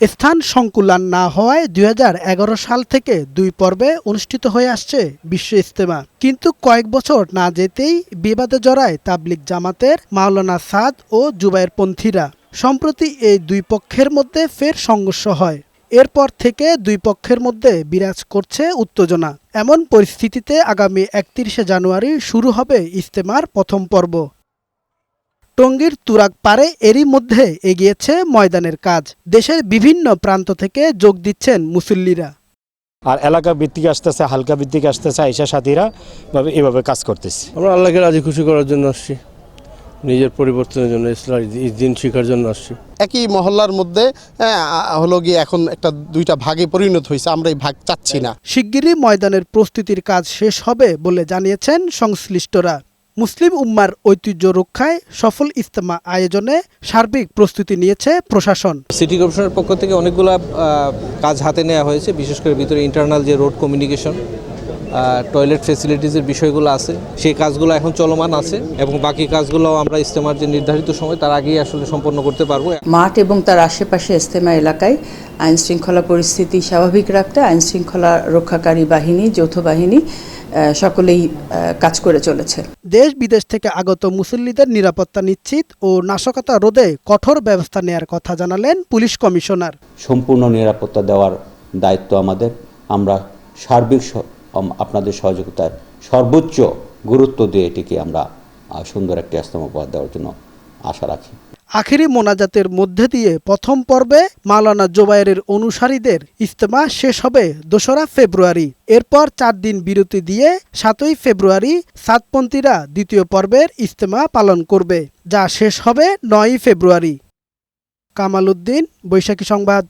স্থান সংকুলান না হওয়ায় ২০১১ সাল থেকে ২ পর্বে অনুষ্ঠিত হয়ে আসছে বিশ্ব ইজতেমা। কিন্তু কয়েক বছর না যেতেই বিবাদে জড়ায় তাবলিগ জামাতের মাওলানা সাদ ও জুবায়েরপন্থীরা। সম্প্রতি এই দুই পক্ষের মধ্যে ফের সংঘর্ষ হয়। এরপর থেকে দুই পক্ষের মধ্যে বিরাজ করছে উত্তেজনা। এমন পরিস্থিতিতে আগামী ৩১শে জানুয়ারি শুরু হবে ইজতেমার প্রথম পর্ব। টঙ্গীর তুরাগ পাড়ে এরই মধ্যে এগিয়েছে ময়দানের কাজ। দেশের বিভিন্ন প্রান্ত থেকে যোগ দিচ্ছেন মুসল্লিরা। আর এলাকা ভিত্তিক আসতেছে, হালকা ভিত্তিক আসতেছে, আইসা সাথীরা এভাবে কাজ করতেছে। আমরা আল্লাহকে রাজি খুশি করার জন্য আসছি, নিজের পরিবর্তনের জন্য, ইসলাম দিন শিখার জন্য আসছি। একই মহল্লার মধ্যে হলো গিয়ে এখন একটা দুইটা ভাগে পরিণত হয়েছে, আমরা এই ভাগ চাচ্ছি না। শিগগিরই ময়দানের প্রস্তুতির কাজ শেষ হবে বলে জানিয়েছেন সংশ্লিষ্টরা। মুসলিম উম্মার ঐতিহ্য রক্ষায় সফল ইজতেমা আয়োজনে সার্বিক প্রস্তুতি নিয়েছে প্রশাসন। সিটি কর্পোরেশনের পক্ষ থেকে অনেকগুলো কাজ হাতে নেওয়া হয়েছে, বিশেষ করে ভিতরে ইন্টারনাল যে রোড কমিউনিকেশন, টয়লেট ফেসিলিটিসের বিষয়গুলো আছে, সেই কাজগুলো এখন চলমান আছে এবং বাকি কাজগুলো আমরা ইজতেমার যে নির্ধারিত সময় তার আগেই আসলে সম্পন্ন করতে পারবো। মাঠ এবং তার আশেপাশে ইজতেমা এলাকায় আইন শৃঙ্খলা পরিস্থিতি স্বাভাবিক রাখতে আইন শৃঙ্খলা রক্ষাকারী বাহিনী, যৌথ বাহিনী সকলেই কাজ করে চলেছে। দেশ বিদেশ থেকে আগত মুসল্লিদের নিরাপত্তা নিশ্চিত ও নাশকতা রোধে কঠোর ব্যবস্থা নেয়ার কথা জানালেন পুলিশ কমিশনার। সম্পূর্ণ নিরাপত্তা দেওয়ার দায়িত্ব আমাদের। আমরা সার্বিক আপনাদের সহযোগিতায় সর্বোচ্চ গুরুত্ব দিয়ে এটিকে আমরা সুন্দর একটি ইজতেমা উপহার দেওয়ার জন্য আশা রাখি। আখেরি মোনাজাতের মধ্যে দিয়ে প্রথম পর্বে মাওলানা জুবায়েরের অনুসারীদের ইজতেমা শেষ হবে ২রা ফেব্রুয়ারি। এরপর ৪ দিন বিরতি দিয়ে ৭ই ফেব্রুয়ারি সাতপন্থীরা দ্বিতীয় পর্বের ইজতেমা পালন করবে, যা শেষ হবে ৯ই ফেব্রুয়ারি। কামাল উদ্দিন, বৈশাখী সংবাদ।